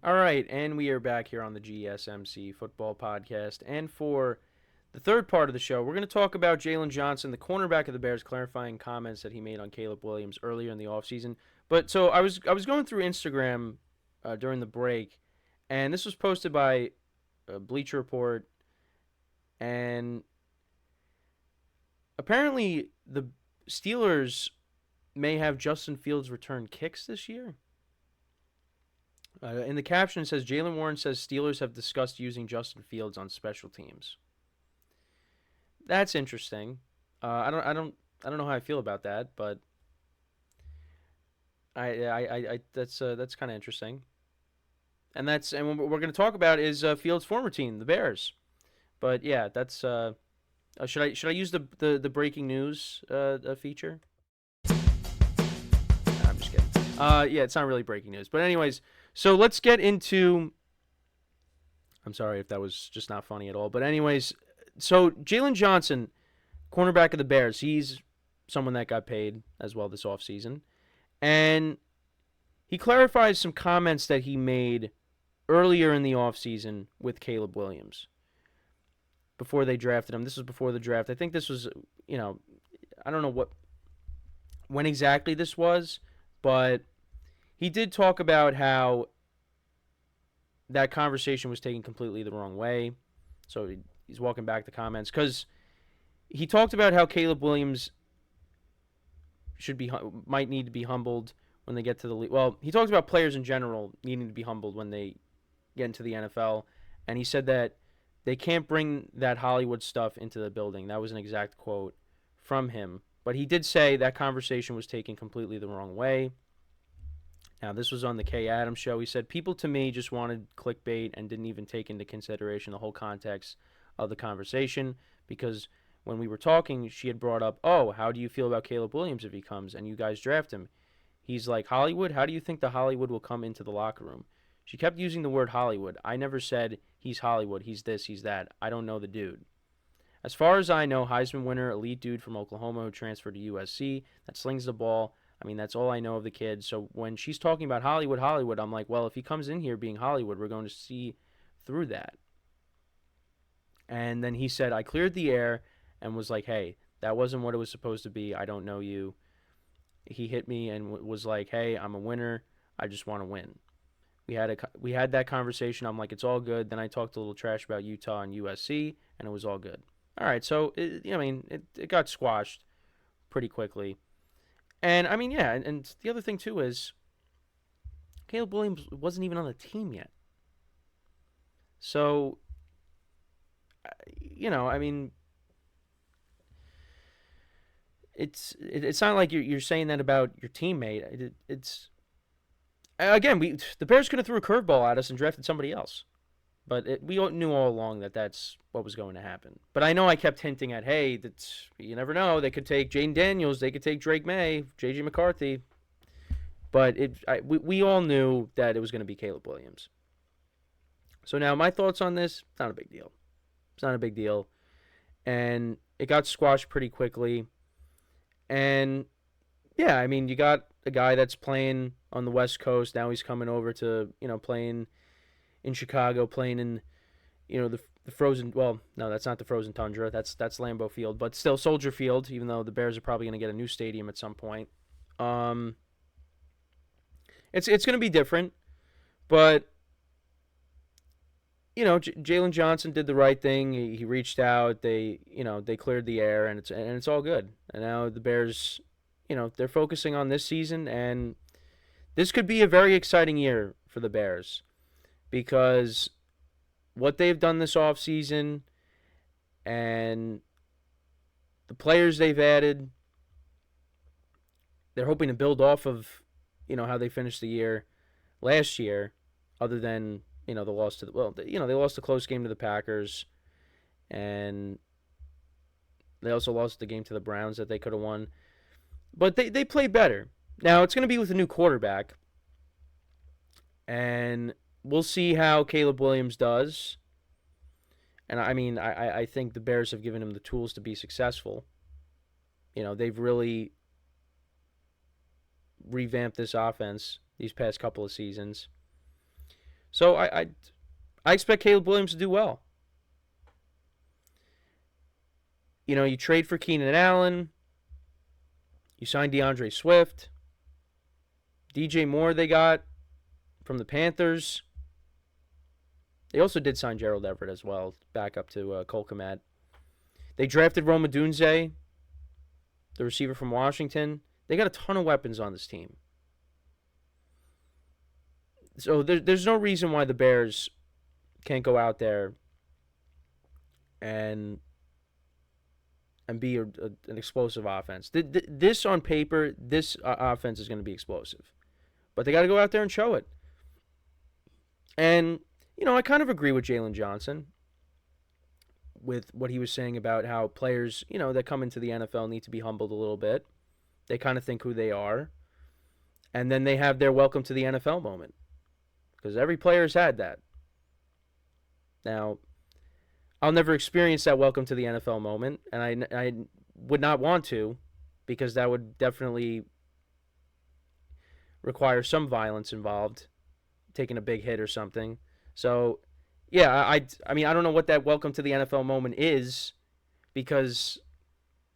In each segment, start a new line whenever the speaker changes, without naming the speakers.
All right, and we are back here on the GSMC Football Podcast. And for the third part of the show, we're going to talk about Jaylon Johnson, the cornerback of the Bears, clarifying comments that he made on Caleb Williams earlier in the offseason. But so I was going through Instagram during the break, and this was posted by Bleacher Report, and apparently the Steelers may have Justin Fields return kicks this year. In the caption, it says Jaylen Warren says Steelers have discussed using Justin Fields on special teams. That's interesting. I don't know how I feel about that, but that's kind of interesting. And what we're going to talk about is Fields' former team, the Bears. But yeah, that's should I use the breaking news feature? Nah, I'm just kidding. Yeah, it's not really breaking news, but anyways. So let's get into. I'm sorry if that was just not funny at all. But anyways, so Jaylon Johnson, cornerback of the Bears, he's someone that got paid as well this offseason. And he clarifies some comments that he made earlier in the offseason with Caleb Williams before they drafted him. This was before the draft. I think this was, I don't know when exactly this was, but he did talk about how that conversation was taken completely the wrong way. So he's walking back the comments because he talked about how Caleb Williams might need to be humbled when they get to the league. Well, he talks about players in general needing to be humbled when they get into the NFL, and he said that they can't bring that Hollywood stuff into the building. That was an exact quote from him. But he did say that conversation was taken completely the wrong way. Now, this was on the Kay Adams show. He said, people to me just wanted clickbait and didn't even take into consideration the whole context of the conversation because when we were talking, she had brought up, oh, how do you feel about Caleb Williams if he comes and you guys draft him? He's like, Hollywood? How do you think the Hollywood will come into the locker room? She kept using the word Hollywood. I never said he's Hollywood, he's this, he's that. I don't know the dude. As far as I know, Heisman winner, elite dude from Oklahoma who transferred to USC that slings the ball. I mean, that's all I know of the kid. So when she's talking about Hollywood, I'm like, well, if he comes in here being Hollywood, we're going to see through that. And then he said, I cleared the air and was like, hey, that wasn't what it was supposed to be. I don't know you. He hit me and was like, hey, I'm a winner. I just want to win. We had that conversation. I'm like, it's all good. Then I talked a little trash about Utah and USC, and it was all good. All right, so, it got squashed pretty quickly. And, I mean, yeah, and the other thing, too, is Caleb Williams wasn't even on the team yet. So, I mean, it's not like you're saying that about your teammate. It's again, the Bears could have threw a curveball at us and drafted somebody else. But we knew all along that that's what was going to happen. But I know I kept hinting at, hey, you never know. They could take Jane Daniels. They could take Drake May, J.J. McCarthy. But we all knew that it was going to be Caleb Williams. So now my thoughts on this, it's not a big deal. It's not a big deal. And it got squashed pretty quickly. And, yeah, I mean, you got a guy that's playing on the West Coast. Now he's coming over to, playing in Chicago, playing in, the frozen. Well, no, that's not the frozen tundra. That's Lambeau Field, but still Soldier Field. Even though the Bears are probably going to get a new stadium at some point. It's going to be different, but Jaylon Johnson did the right thing. He reached out. They cleared the air, and it's all good. And now the Bears, they're focusing on this season, and this could be a very exciting year for the Bears. Because what they've done this offseason and the players they've added, they're hoping to build off of, how they finished the year last year, other than, the loss to they lost a close game to the Packers, and they also lost the game to the Browns that they could have won. But they played better. Now, it's going to be with a new quarterback, and we'll see how Caleb Williams does. And, I mean, I think the Bears have given him the tools to be successful. They've really revamped this offense these past couple of seasons. So I expect Caleb Williams to do well. You trade for Keenan Allen. You sign DeAndre Swift. D.J.Moore they got from the Panthers. They also did sign Gerald Everett as well, back up to Cole Kmet. They drafted Rome Odunze, the receiver from Washington. They got a ton of weapons on this team. So there's no reason why the Bears can't go out there and be an explosive offense. This on paper, this offense is going to be explosive. But they got to go out there and show it. And, I kind of agree with Jaylon Johnson with what he was saying about how players, that come into the NFL need to be humbled a little bit. They kind of think who they are. And then they have their welcome to the NFL moment. Because every player's had that. Now, I'll never experience that welcome to the NFL moment, and I would not want to, because that would definitely require some violence involved, taking a big hit or something. So, yeah, I mean, I don't know what that welcome to the NFL moment is, because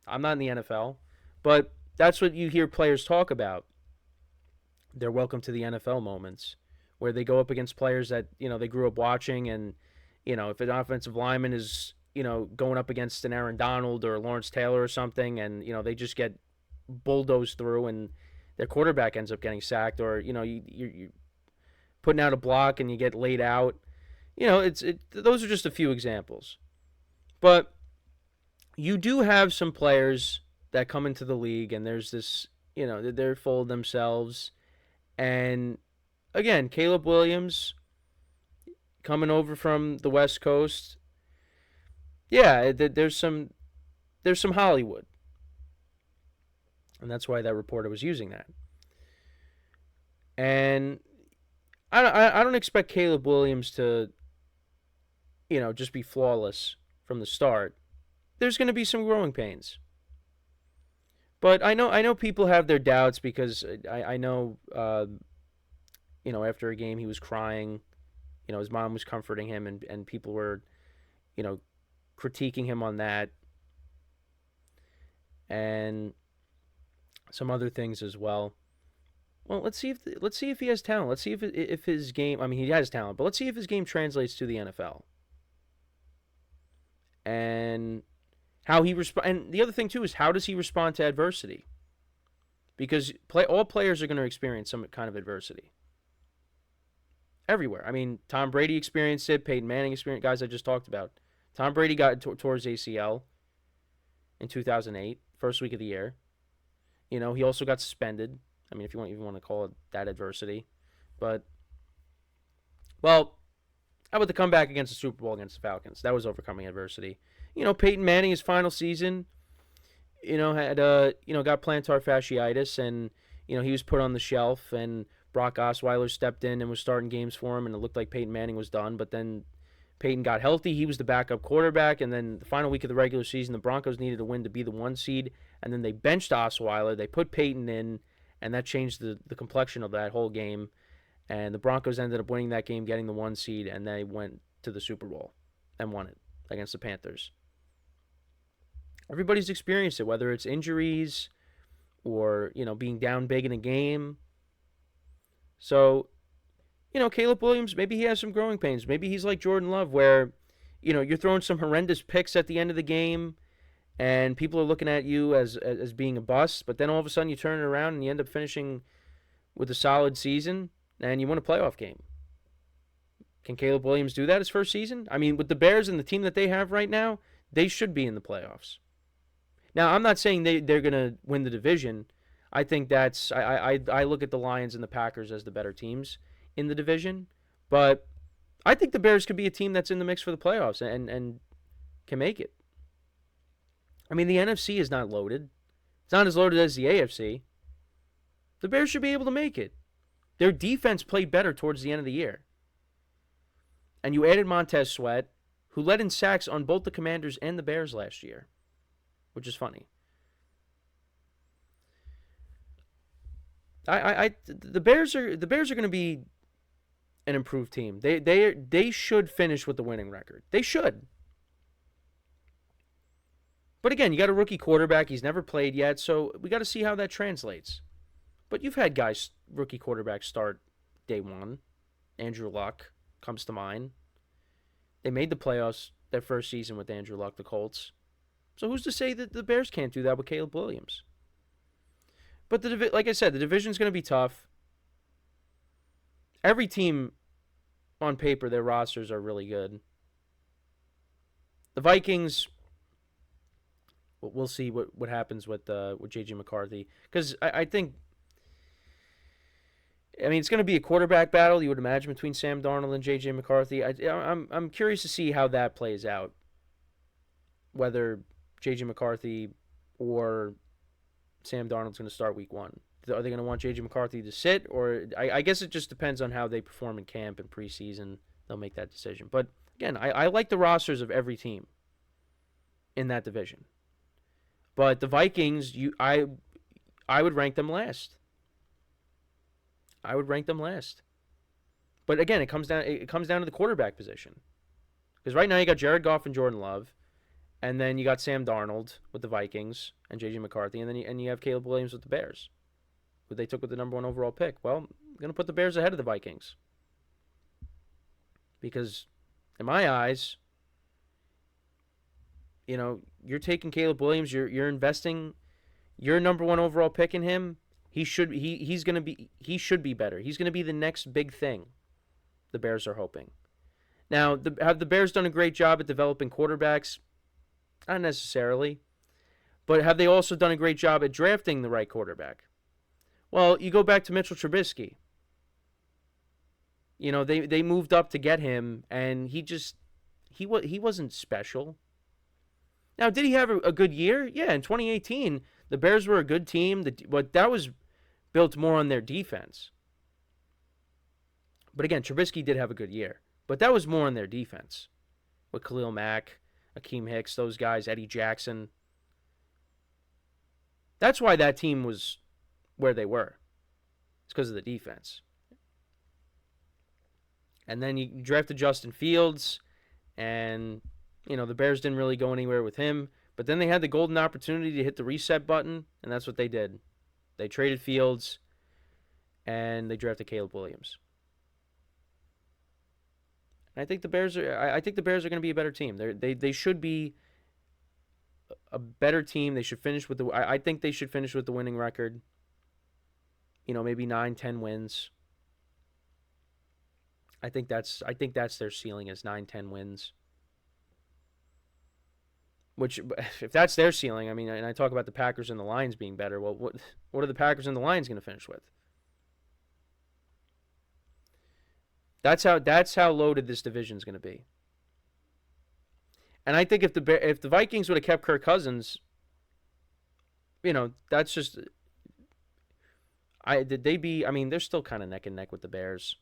I'm not in the NFL, but that's what you hear players talk about, their welcome to the NFL moments, where they go up against players that, they grew up watching, and if an offensive lineman is, going up against an Aaron Donald or Lawrence Taylor or something, and, they just get bulldozed through and their quarterback ends up getting sacked, or, you're putting out a block and you get laid out. Those are just a few examples. But you do have some players that come into the league and there's this, they're full of themselves. And, again, Caleb Williams coming over from the West Coast, yeah, there's some Hollywood, and that's why that reporter was using that. And I don't expect Caleb Williams to, just be flawless from the start. There's going to be some growing pains, but I know people have their doubts, because I know, after a game he was crying. His mom was comforting him, and people were, critiquing him on that. And some other things as well. Well, let's see if he has talent. Let's see if his game, I mean, he has talent, but let's see if his game translates to the NFL. And how he and the other thing too is, how does he respond to adversity? Because all players are going to experience some kind of adversity. Everywhere. I mean, Tom Brady experienced it. Peyton Manning experienced, guys I just talked about. Tom Brady got towards ACL in 2008, first week of the year. He also got suspended. I mean, if you even want to call it that adversity. But, well, how about the comeback against the Super Bowl against the Falcons? That was overcoming adversity. Peyton Manning, his final season, had, got plantar fasciitis, and, he was put on the shelf, and Brock Osweiler stepped in and was starting games for him, and it looked like Peyton Manning was done. But then Peyton got healthy. He was the backup quarterback, and then the final week of the regular season, the Broncos needed a win to be the 1 seed, and then they benched Osweiler. They put Peyton in, and that changed the complexion of that whole game. And the Broncos ended up winning that game, getting the 1 seed, and they went to the Super Bowl and won it against the Panthers. Everybody's experienced it, whether it's injuries or, being down big in a game. So, Caleb Williams, maybe he has some growing pains. Maybe he's like Jordan Love, where, you're throwing some horrendous picks at the end of the game, and people are looking at you as being a bust, but then all of a sudden you turn it around and you end up finishing with a solid season, and you win a playoff game. Can Caleb Williams do that his first season? I mean, with the Bears and the team that they have right now, they should be in the playoffs. Now, I'm not saying they're going to win the division. I think I look at the Lions and the Packers as the better teams in the division, but I think the Bears could be a team that's in the mix for the playoffs and can make it. I mean, the NFC is not loaded. It's not as loaded as the AFC. The Bears should be able to make it. Their defense played better towards the end of the year. And you added Montez Sweat, who led in sacks on both the Commanders and the Bears last year, which is funny. The Bears are going to be an improved team. They should finish with the winning record. They should. But again, you got a rookie quarterback. He's never played yet, so we got to see how that translates. But you've had guys, rookie quarterbacks, start day one. Andrew Luck comes to mind. They made the playoffs their first season with Andrew Luck, the Colts. So who's to say that the Bears can't do that with Caleb Williams? But like I said, the division's going to be tough. Every team on paper, their rosters are really good. The Vikings, we'll see what happens with J.J. McCarthy. Because I think, it's going to be a quarterback battle, you would imagine, between Sam Darnold and J.J. McCarthy. I'm curious to see how that plays out. Whether J.J. McCarthy or Sam Darnold's going to start week one. Are they going to want J.J. McCarthy to sit? Or I guess it just depends on how they perform in camp and preseason. They'll make that decision. But again, I like the rosters of every team in that division. But the Vikings, I would rank them last. I would rank them last. But again, it comes down to the quarterback position. Because right now you got Jared Goff and Jordan Love, and then you got Sam Darnold with the Vikings and J.J. McCarthy, and then you have Caleb Williams with the Bears, who they took with the number 1 overall pick. Well, I'm going to put the Bears ahead of the Vikings. Because in my eyes, you're taking Caleb Williams, you're investing your number 1 overall pick in him. He should be better. He's going to be the next big thing. The Bears are hoping. Now, have the Bears done a great job at developing quarterbacks? Not necessarily. But have they also done a great job at drafting the right quarterback? Well, you go back to Mitchell Trubisky. They moved up to get him, and he wasn't special. Now, did he have a good year? Yeah, in 2018, the Bears were a good team, but that was built more on their defense. But again, Trubisky did have a good year, but that was more on their defense. With Khalil Mack, Akeem Hicks, those guys, Eddie Jackson. That's why that team was where they were. It's because of the defense. And then you drafted Justin Fields, and the Bears didn't really go anywhere with him. But then they had the golden opportunity to hit the reset button, and that's what they did. They traded Fields, and they drafted Caleb Williams. And I think the Bears are going to be a better team. They should be a better team. They should finish with I think they should finish with the winning record. Maybe 9-10 wins. I think that's their ceiling is 9-10 wins. Which, if that's their ceiling, and I talk about the Packers and the Lions being better. Well, what are the Packers and the Lions going to finish with? That's how loaded this division is going to be. And I think if the Vikings would have kept Kirk Cousins, that's just. They're still kind of neck and neck with the Bears,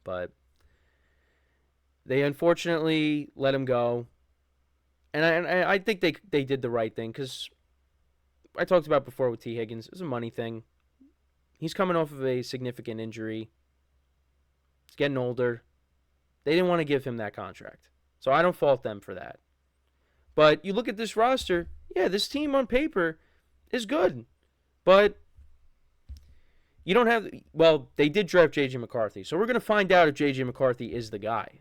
but they unfortunately let him go. And I think they did the right thing, because I talked about before with T. Higgins. It's a money thing. He's coming off of a significant injury. He's getting older. They didn't want to give him that contract. So I don't fault them for that. But you look at this roster, yeah, this team on paper is good. But you don't have... Well, they did draft J.J. McCarthy. So we're going to find out if J.J. McCarthy is the guy.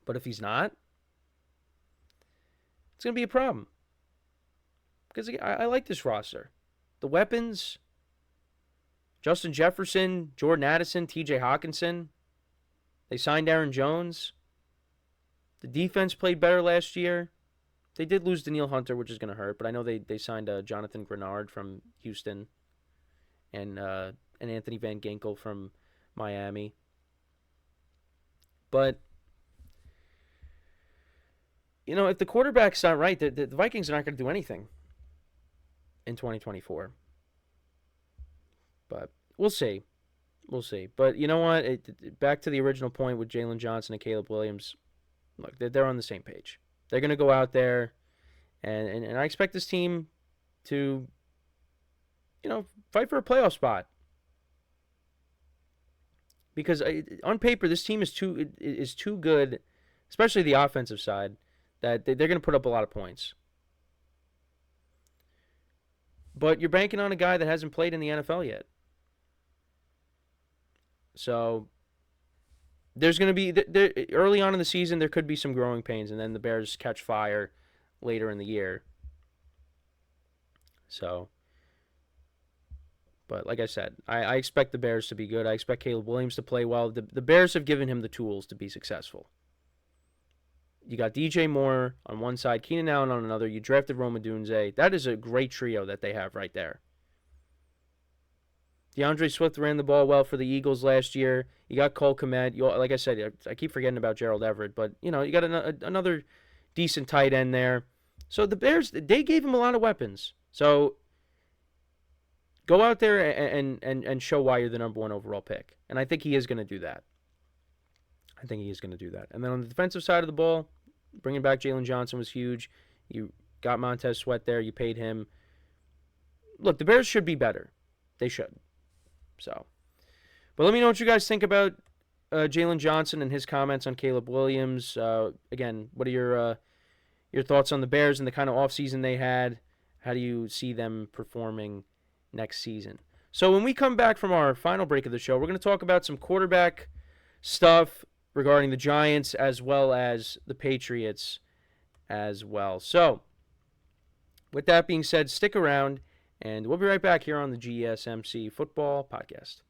But if he's not, it's going to be a problem. Because I like this roster. The weapons, Justin Jefferson, Jordan Addison, T.J. Hawkinson. They signed Aaron Jones. The defense played better last year. They did lose Danielle Hunter, which is going to hurt. But I know they signed Jonathan Grenard from Houston. And Anthony Van Ginkel from Miami. But... if the quarterback's not right, the Vikings are not going to do anything in 2024. But we'll see. We'll see. But you know what? Back to the original point with Jaylon Johnson and Caleb Williams. Look, they're on the same page. They're going to go out there, and I expect this team to, fight for a playoff spot. because on paper this team is too good, especially the offensive side, that they're going to put up a lot of points. But you're banking on a guy that hasn't played in the NFL yet. So there's going to be early on in the season there could be some growing pains, and then the Bears catch fire later in the year. So, but like I said, I expect the Bears to be good. I expect Caleb Williams to play well. The Bears have given him the tools to be successful. You got D.J.Moore on one side, Keenan Allen on another. You drafted Rome Odunze. That is a great trio that they have right there. DeAndre Swift ran the ball well for the Eagles last year. You got Cole Kmet. Like I said, I keep forgetting about Gerald Everett, but you got another decent tight end there. So the Bears, they gave him a lot of weapons. So go out there and show why you're the number one overall pick. And I think he is going to do that. And then on the defensive side of the ball, bringing back Jaylon Johnson was huge. You got Montez Sweat there. You paid him. Look, the Bears should be better. They should. So, but let me know what you guys think about Jaylon Johnson and his comments on Caleb Williams. Again, what are your thoughts on the Bears and the kind of offseason they had? How do you see them performing next season? So when we come back from our final break of the show, we're going to talk about some quarterback stuff regarding the Giants as well as the Patriots as well. So with that being said, stick around, and we'll be right back here on the GSMC Football Podcast.